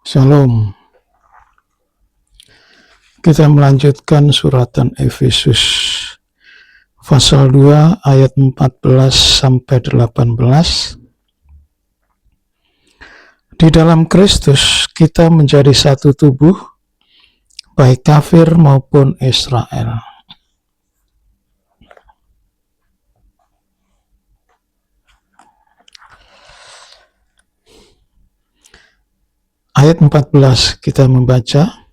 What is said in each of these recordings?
Shalom. Kita melanjutkan suratan Efesus pasal 2 ayat 14 sampai 18. Di dalam Kristus kita menjadi satu tubuh, baik kafir maupun Israel. Ayat 14 kita membaca,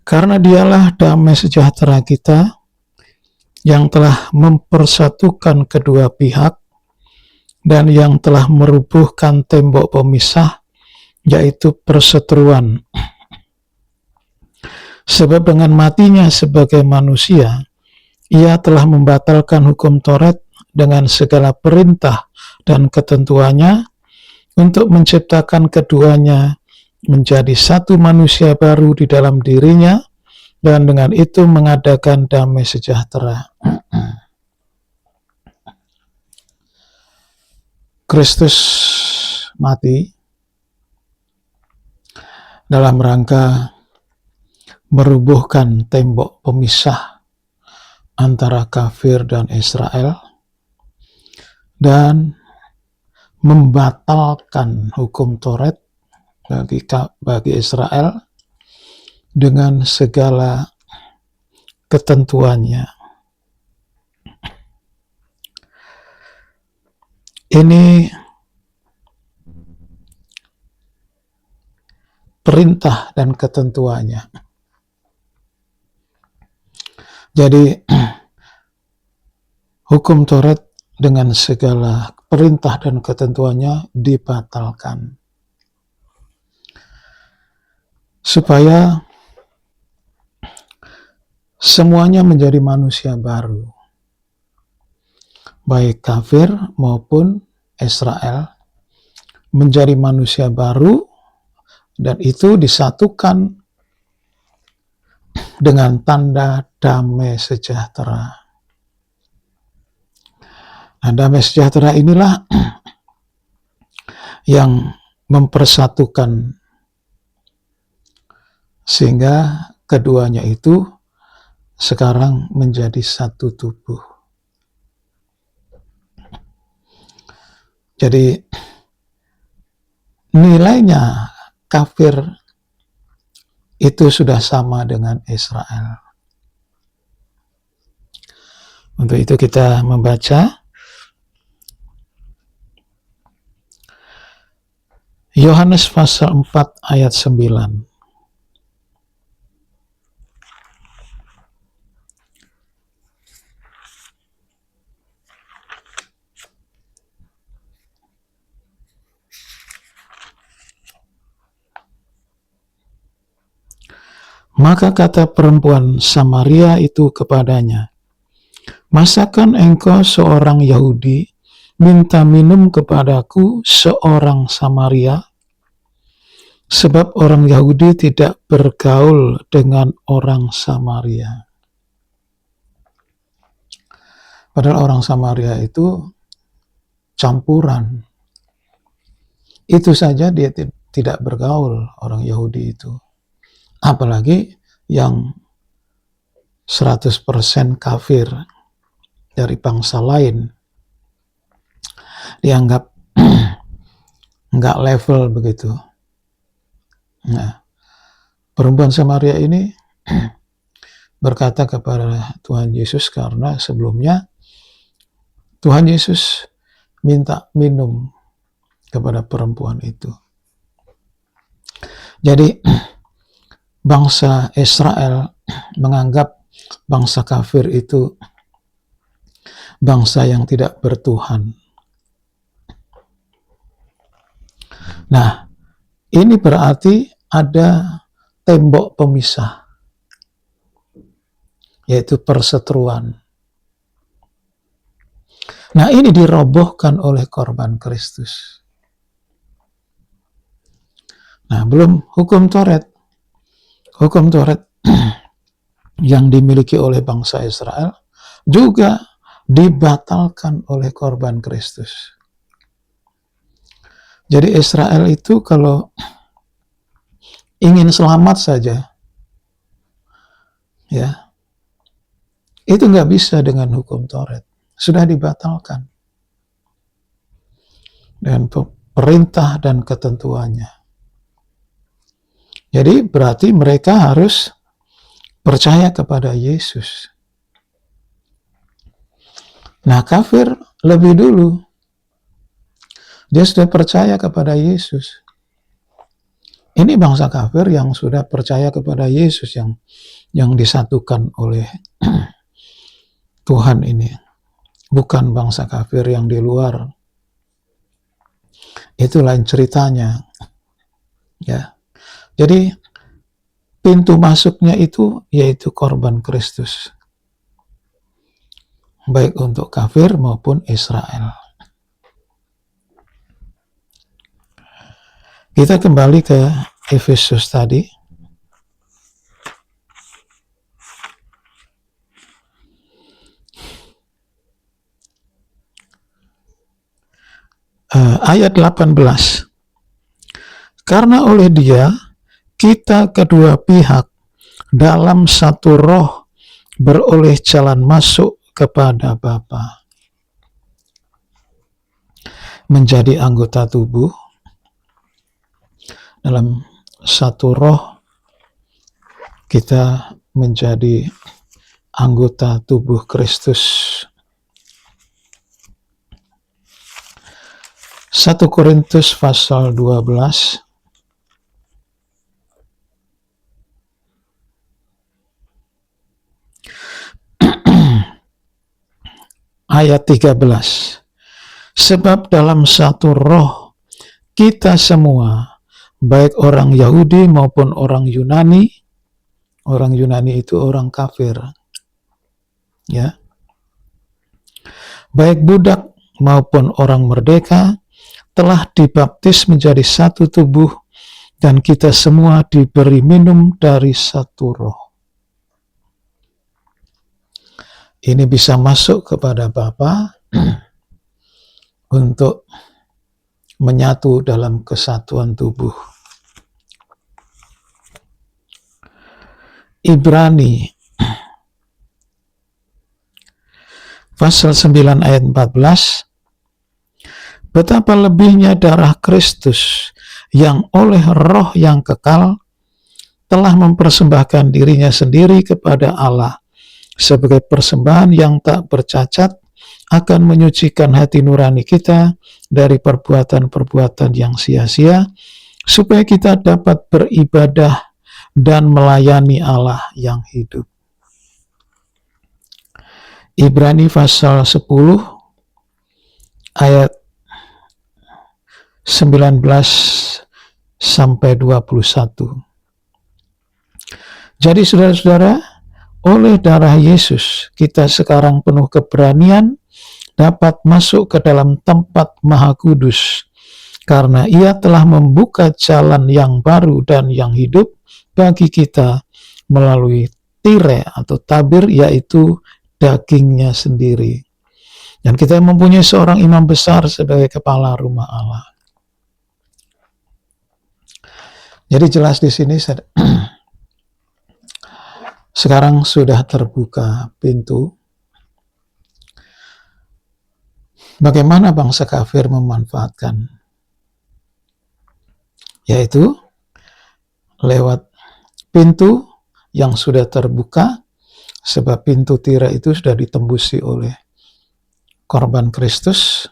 karena dialah damai sejahtera kita yang telah mempersatukan kedua pihak dan yang telah merubuhkan tembok pemisah, yaitu perseteruan. Sebab dengan matinya sebagai manusia, ia telah membatalkan hukum Taurat dengan segala perintah dan ketentuannya untuk menciptakan keduanya menjadi satu manusia baru di dalam dirinya, dan dengan itu mengadakan damai sejahtera. Kristus mati dalam rangka merubuhkan tembok pemisah antara kafir dan Israel dan membatalkan hukum Taurat bagi Israel dengan segala ketentuannya. Ini perintah dan ketentuannya. Jadi hukum Taurat dengan segala perintah dan ketentuannya dibatalkan, supaya semuanya menjadi manusia baru, baik kafir maupun Israel menjadi manusia baru, dan itu disatukan dengan tanda damai sejahtera. Nah, damai sejahtera inilah yang mempersatukan sehingga keduanya itu sekarang menjadi satu tubuh. Jadi nilainya kafir itu sudah sama dengan Israel. Untuk itu kita membaca Yohanes pasal 4 ayat 9. Maka kata perempuan Samaria itu kepadanya, masakan engkau seorang Yahudi minta minum kepadaku seorang Samaria? Sebab orang Yahudi tidak bergaul dengan orang Samaria. Padahal orang Samaria itu campuran. Itu saja dia tidak bergaul, orang Yahudi itu. Apalagi yang 100% kafir dari bangsa lain. Dianggap nggak level begitu. Nah, perempuan Samaria ini berkata kepada Tuhan Yesus karena sebelumnya Tuhan Yesus minta minum kepada perempuan itu. Jadi bangsa Israel menganggap bangsa kafir itu bangsa yang tidak bertuhan. Nah, ini berarti ada tembok pemisah, yaitu perseteruan. Nah, ini dirobohkan oleh korban Kristus. Nah, belum hukum Taurat. Hukum Taurat yang dimiliki oleh bangsa Israel juga dibatalkan oleh korban Kristus. Jadi Israel itu kalau ingin selamat saja, ya, itu nggak bisa dengan hukum Taurat. Sudah dibatalkan dengan perintah dan ketentuannya. Jadi berarti mereka harus percaya kepada Yesus. Nah, kafir lebih dulu. Dia sudah percaya kepada Yesus. Ini bangsa kafir yang sudah percaya kepada Yesus, yang disatukan oleh Tuhan ini. Bukan bangsa kafir yang di luar. Itu lain ceritanya. Ya. Jadi pintu masuknya itu yaitu korban Kristus. Baik untuk kafir maupun Israel. Kita kembali ke Efesus tadi. Ayat 18. Karena oleh Dia kita kedua pihak dalam satu roh beroleh jalan masuk kepada Bapa. Menjadi anggota tubuh dalam satu roh, kita menjadi anggota tubuh Kristus. 1 Korintus pasal 12 ayat 13. Sebab dalam satu roh kita semua, baik orang Yahudi maupun orang Yunani itu orang kafir, ya, baik budak maupun orang merdeka, telah dibaptis menjadi satu tubuh, dan kita semua diberi minum dari satu roh. Ini bisa masuk kepada Bapa untuk menyatu dalam kesatuan tubuh. Ibrani pasal 9 ayat 14. Betapa lebihnya darah Kristus yang oleh roh yang kekal telah mempersembahkan dirinya sendiri kepada Allah sebagai persembahan yang tak bercacat, akan menyucikan hati nurani kita dari perbuatan-perbuatan yang sia-sia, supaya kita dapat beribadah dan melayani Allah yang hidup. Ibrani pasal 10 ayat 19 sampai 21. Jadi saudara-saudara, oleh darah Yesus kita sekarang penuh keberanian dapat masuk ke dalam tempat Maha Kudus, karena Ia telah membuka jalan yang baru dan yang hidup bagi kita melalui tire atau tabir, yaitu dagingnya sendiri. Dan kita mempunyai seorang imam besar sebagai kepala rumah Allah. Jadi jelas di sini sekarang sudah terbuka pintu. Bagaimana bangsa kafir memanfaatkan? Yaitu lewat pintu yang sudah terbuka, sebab pintu tirai itu sudah ditembusi oleh korban Kristus,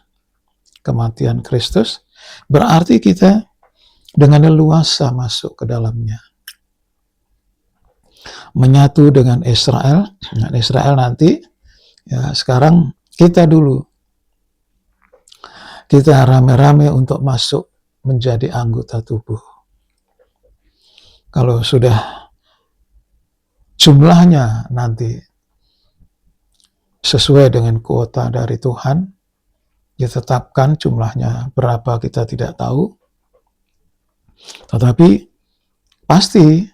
kematian Kristus. Berarti kita dengan leluasa masuk ke dalamnya. Menyatu dengan Israel. Dan Israel nanti, ya sekarang kita dulu. Kita rame-rame untuk masuk menjadi anggota tubuh. Kalau sudah jumlahnya nanti sesuai dengan kuota dari Tuhan, ditetapkan jumlahnya berapa kita tidak tahu. Tetapi pasti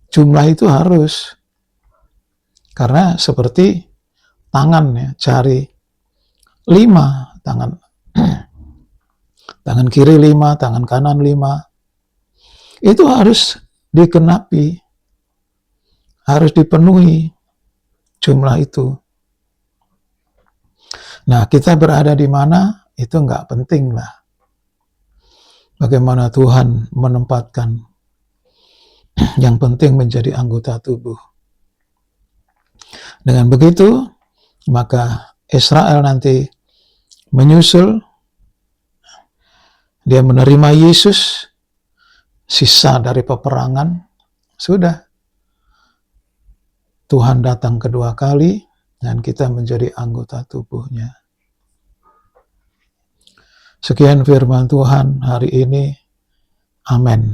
jumlah itu harus, karena seperti tangan ya, jari 5 tangan tangan kiri 5, tangan kanan 5. Itu harus digenapi, harus dipenuhi jumlah itu. Nah, kita berada di mana, itu nggak penting lah. Bagaimana Tuhan menempatkan, yang penting menjadi anggota tubuh. Dengan begitu, maka Israel nanti menyusul, dia menerima Yesus, sisa dari peperangan, sudah. Tuhan datang kedua kali, dan kita menjadi anggota tubuhnya. Sekian firman Tuhan hari ini. Amin.